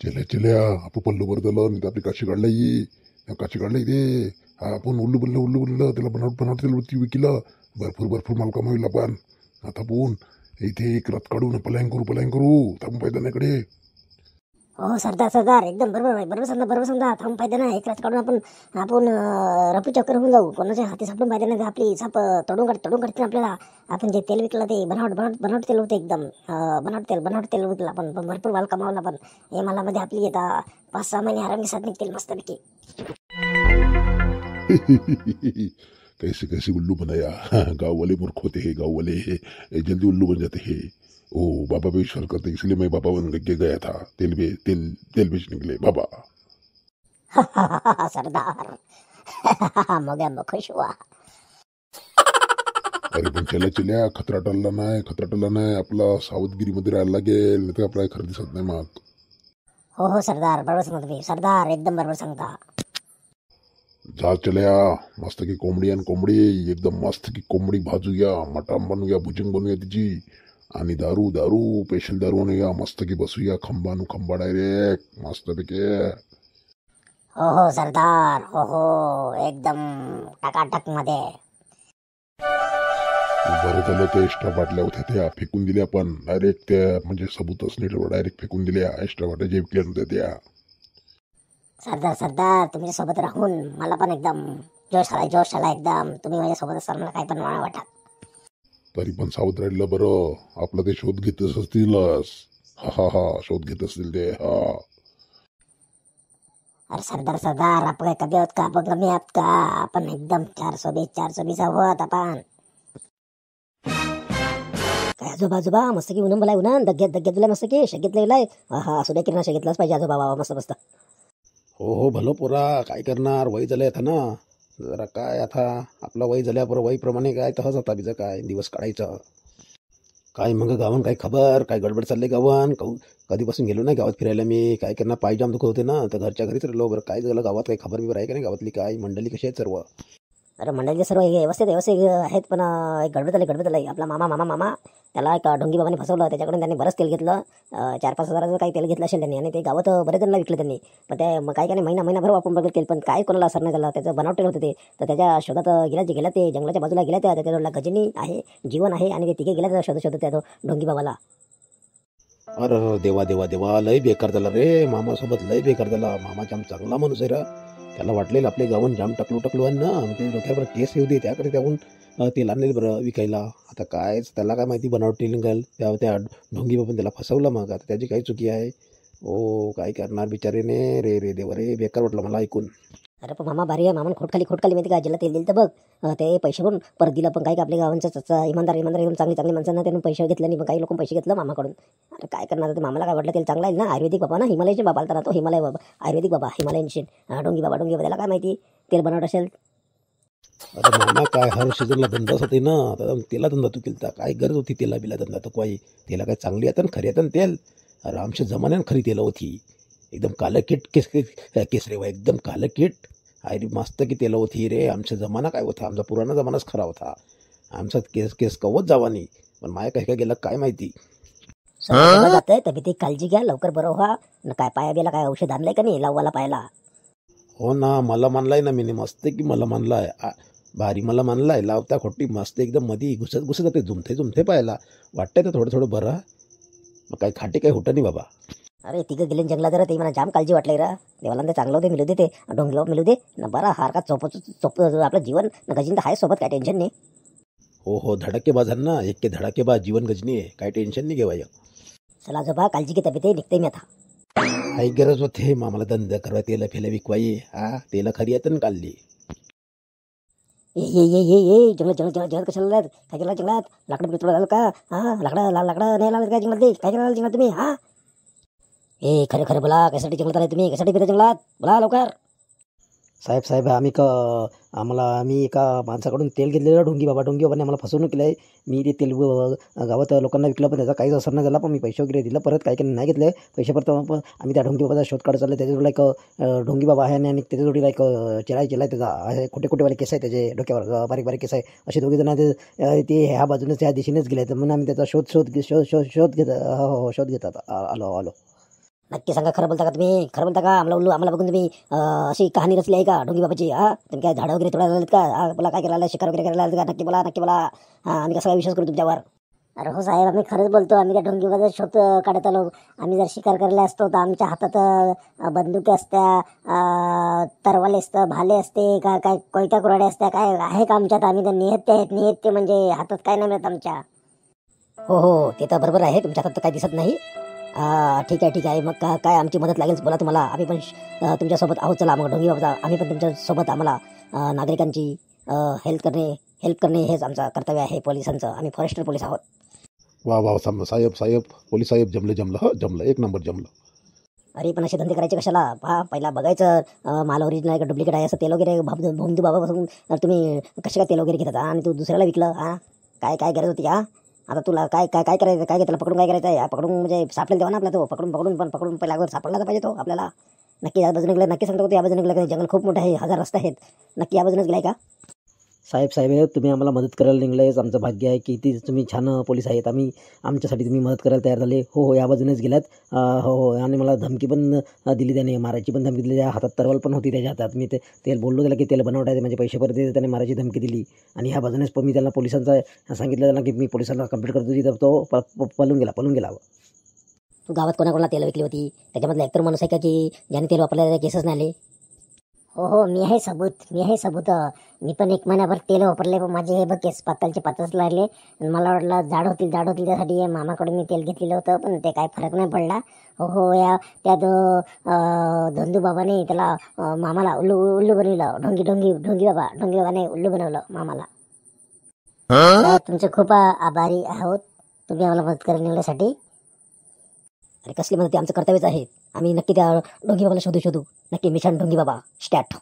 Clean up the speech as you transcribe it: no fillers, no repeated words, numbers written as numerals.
चल्या आपण पल्लू वर झालं नाही तर आपली काशी काढला काशी काढला ते आपण उल्लू बुल्ल त्याला बनावट त्याला ती विकिला भरपूर माल कमाविला आपण आता आपण इथे एक रथ काढून पलायन करू थांबून पाहिजे नाकडे. हो सरदार एकदम बरोबर समजा थांबून पाहिजे ना. एक रात काढून आपण रफू चक्कर होऊन जाऊ. कोणाच्या हाती सापडून पाहिजे नाही आपली साप तोडून काढतील आपल्याला. आपण जे तेल विकलं ते बनावट तेल होते एकदम. बनावट तेल विकलं आपण पण भरपूर माल कमावला. पण हे मालामध्ये आपली येता 5-6 महिने आरामी साथ निघतील मस्तपैकी. कैसे उल्लू बनाया. गाँव वाले मूर्ख होते हैं. गाँव वाले जल्दी उल्लू बन जाते हैं. ओ बाबा पे विश्वास करते इसलिए मैं बाबा बन के गया था. तेल बेचने के लिए बाबा. सरदार मग खुश हुआ. अरे पण चल्या खतरा टळला नाही. आपला सावधगिरीमध्ये राहायला लागेल नाही तर आपला खरं दिसत नाही मग. हो सरदार बरोबर सांगता तुम्ही. सरदार एकदम बरोबर सांगता. जा चल्या मस्त की कोंबडी एकदम मस्त की कोंबडी भाजूया मटण बनवूया भुजिंग बनवूया तिची आणि दारू स्पेशल दारू आणूया मस्त की बसूया खंबा डायरेक्ट मस्त पैकी. हो सरदार हो एकदम टकाटक मध्ये. बरं झालं ते एक्स्ट्रा बाटल्या होत्या त्या फेकून दिल्या आपण डायरेक्ट त्या म्हणजे सबूतच नाही डायरेक्ट फेकून दिल्या. एक्स्ट्रा बाटल्या जे विकल्या होत्या त्या. सरदार तुमच्या सोबत राहून मला पण एकदम जोश आला एकदम. तुम्ही माझ्या सोबत असताना मला काय पण वाटत. तरी पण सावध राहिलं बरं. आपलं ते शोध घेत असतीलच. हा शोध घेत असतील ते. हा अरे सरदार आपण काय कमी आहोत का. आपण कमी आहोत का. आपण एकदम 420 आहोत आपण. काय आजोबा मस्त की उन्हा बोलाय दग्यात दिलाय मस्त की शेगेतला इलाय. हा असू द्या किरणा शेगेतलाच पाहिजे आजोबा बाबा मस्त. हो भलो पोरा काय करणार. वय झालंय आता ना जरा. काय आता आपला वय झाल्यावर वयप्रमाणे काय तसंच आता बिचं काय दिवस काढायचं. काय मग गावान काय खबर. काय गडबड चाललंय गावान. कधीपासून गेलो नाही गावात फिरायला मी. काय करणार पायजाम दुखत होते ना तर घरच्या घरीच राहिलो. बरं काय झालं गावात काही खबर बिबर आहे का नाही गावातली. काय मंडळी कशी आहेत सर्व. अरे मंडळीचे सर्व व्यवस्थित आहेत. पण एक गडबड झाली. आपला मामा त्याला एक ढोंगी बाबाने फसवलं. त्याच्याकडून त्यांनी बरंच तेल घेतलं. 4-5 हजाराचं काही तेल घेतलं असेल त्यांनी. आणि ते गावात बरेच जणांना विकलं त्यांनी. पण ते काय महिनाभर वापरून बघत तेल पण काय कोणाला असर नाही झाला. त्याचं बनावट तेल होतं ते. तर त्याच्या शोधात गेल्या ते जंगलाच्या बाजूला गेल्या त्याच्या जोडला गजनी आहे जीवन आहे आणि ते तिघे गेल्या त्या शोधत त्या ढोंगी बाबाला. अरे देवा लय बेकार झाला रे. मामासोबत लय बेकार झाला. मामा जाम चांगला माणूस आहे रा. त्याला वाटलेलं आपले गावून जाम टकलू आणि ना ते डोक्यावर केस येऊ दे त्याकडे त्याहून तेल आणले बरं विकायला. आता काय त्याला काय माहिती बनावट तेल निघाल. त्या ढोंगी बाबा त्याला फसवलं. मग आता त्याची काही चुकी आहे. ओ काय करणार बिचारीने. रे देवा रे बेकार वाटलं मला ऐकून. अरे पण मामा भारी आहे. मामाने खोटखाली माहिती का. ज्याला तेल दिलं तर बघ ते पैसे पण परत दिलं. पण काही का आपल्या गावांचं इमानदार एकदम चांगली माणसांना त्यांनी पैसे घेतले नाही. पण काही लोक पैसे घेतलं मामाकडून. अरे काय करणार. ते मामाला काय वाटलं तेल चांगला आहे ना. आयुर्वेदिक बाबा ना हिमालयचे बाबा आलता ना तो. हिमालय बाबा आयुर्वेदिक बाबा हिमालयन ढोंगी बाबा त्याला काय माहिती तेल बनवत असेल. अरे मामा काय हर सीझनला धंदाच होते ना. आता तेला धंदा तू केलता. काय गरज होती तेला बिला धंदा तर काही. तेला काय चांगली येतं ना खरी येतं ना तेल. अरे आमच्या जमान्यानं खरी तेलं होती. एकदम कालकीट केस रे वा. एकदम कालकीट अरे मस्त की तेलं होती रे. आमचा जमाना काय होता. आमचा पुराणा जमानाच खरा होता. आमचा केस कवच जावा नाही. पण माया काय गेलं काय माहिती. जातंय तब्येती काळजी घ्या लवकर बरं व्हा. काय पाया बियाला काय औषध आणलंय का नाही लावाला पायाला. हो ना मला मानलाय ना मी मस्त की मला मानलाय भारी. मला मानलाय लावता खोटी मस्त एकदम मध्ये घुसत जाते झुमते पाहायला. वाटतंय तर थोडं बरं. मग काय खाटे काय होतं नाही बाबा. अरे तिघं गेले जंगलात जरा. ते मला जाम काळजी वाटली रा. देवाला ते चांगलं होते मिळू दे ते ढोंगलो मिळू दे ना. बरा हार का चोप आपलं जीवन गजीन तर आहे सोबत. काय टेन्शन नाही. हो धडाकेबाजांना एक के धडाकेबाज जीवन गजनी आहे. काय टेन्शन नाही घेवाय. चला आजोबा काळजी घे तब्येत निघते मी आता. काही गरज होते मामाला धंदा करवा. तेला फेला विकवाई. तेला खरी येतं ना काढली. ये जंगलात कशाला काय केलं जंगलात. लाकडं तुला झालं का. लाकडं नाही लागलं काय जंगलात. काय केलं जंगलात तुम्ही. खरं बोला. कशासाठी जंगलात आले तुम्ही. कशासाठी फिरता जंगलात बोला लवकर. साहेब आम्ही एका माणसाकडून तेल घेतलेलं ढोंगी बाबाने आम्हाला फसवणूक केलं आहे. मी ते तेल गावात लोकांना विकलं पण त्याचा काहीच असर नाही झाला. पण मी पैसे वगैरे दिलं परत. काही नाही घेतले पैसे परत. आम्ही त्या ढोंगी बाबाचा शोध काढत चाललो. त्याच्याजवळ एक ढोंगी बाबा आहे आणि त्याच्याजोडीला एक चेहरा केला आहे त्याचा. खोटे केस आहे त्याचे डोक्यावर बारीक केस आहे. असे दोघे जण ते ह्या बाजूनेच ह्या दिशेनेच गेले. तर म्हणून आम्ही त्याचा शोध घेत आलो. नक्की सांगा, खरं बोलता का तुम्ही? खरं बोलता का? आम्हाला बघून तुम्ही अशी कहाणी रचली आहे का ढोंगी बाबाची? हा, तुम्ही काय झाडं वगैरे तोडायला लागलेत का? हा, बोला काय करायला, शिकार वगैरे करायला लागलेत का? नक्की बोला, नक्की बोला. हा, आम्ही कसा काय विश्वास करू तुमच्यावर? अरे हो साहेब, आम्ही खरंच बोलतो. आम्ही त्या ढोंगी बाबाचा शोध काढत आलो. आम्ही जर शिकार करायला असतो तर आमच्या हातात बंदुकी असत्या, तरवाले असतं, भाले असते, काय काय कोयता कुऱ्हाड्या असत्या, काय आहे का आमच्यात? आम्ही तर निहत्ते आहेत, निहत्ते म्हणजे हातात काय नाही मिळत आमच्या. हो हो, ते तर बरोबर आहे, तुमच्या हातात तर काही दिसत नाही. ठीक आहे ठीक आहे, मग काय आमची मदत लागेल बोला तुम्हाला. आम्ही पण तुमच्यासोबत आहोत. चला मग ढोंगी बाबा, आम्ही पण तुमच्यासोबत. आम्हाला नागरिकांची हेल्प करणे हेच आमचं कर्तव्य आहे पोलिसांचं. आम्ही फॉरेस्टर पोलीस आहोत. वा वा साहेब पोलीस साहेब, जमलं जमलं, एक नंबर जमलं. अरे पण असे धंदे करायचे कशाला? पहा, पहिला बघायचं माल ओरिजिनल आहे का डुप्लिकेट आहे. असं तेल वगैरे भोंदू बाबापासून तुम्ही कसे काय तेल वगैरे घेतात आणि तू दुसऱ्याला विकलं? हा, काय काय गरज होती? हा, आता तुला काय काय काय करायचं? काय त्याला पकडून काय करायचं आहे? पकडून म्हणजे सापडेल तेव्हा ना आपला तो. पकडून पहिला अगोदर सापडला तर पाहिजे तो आपल्याला. नक्की या बाजूने गेला? नक्की सांगतो या बाजूने गेला? जंगल खूप मोठं आहे, 1000 रस्ते आहेत. नक्की या बाजूनेच गेलाय का? साहेब तुम्ही आम्हाला मदत करायला निघलायच, आमचं भाग्य आहे की ती तुम्ही छान पोलीस आहेत. आमच्यासाठी तुम्ही मदत करायला तयार झाले. हो हो, या बाजूनेच गेल्यात. हो हो, आणि मला धमकी पण दिली त्याने, मारायची पण धमकी दिली. त्या हातात तरवाल पण होती त्याच्या हातात. मी तेल बोललो त्याला की तेल बनवता माझे पैसे परत देते, त्याने मारायची धमकी दिली. आणि ह्या बाजूनेच मी त्याला पोलिसांचा सांगितलं त्याला की मी पोलिसांना कंप्लेंट करतो तिथं. तो पळून गेला. तू गावात कोणाकोणाला तेल विकली होती? त्याच्यामधला एकतर माणूस आहे का की ज्याने तेल वापरल्याला केसच नाही आले? हो हो, मी आहे सबूत. मी पण 1 महिन्याभर तेल वापरले, पण माझे हे बघ केस पातळचे पातळच लागले. मला वाटलं जाड होतील त्यासाठी मामाकडून मी तेल घेतलेलं होतं, पण ते काय फरक नाही पडला. हो हो, त्यात धंदू बाबाने त्याला मामाला उल्लू बनवलं. ढोंगी बाबाने उल्लू बनवलं मामाला. तुमचे खूप आभारी आहोत, तुम्ही आम्हाला मदत करण्यासाठी. अरे कसली मदत? आमचं कर्तव्यच आहे. आम्ही नक्की त्या ढोंगी बाबाला शोधू. नक्की मिशन ढोंगी बाबा स्टॅट.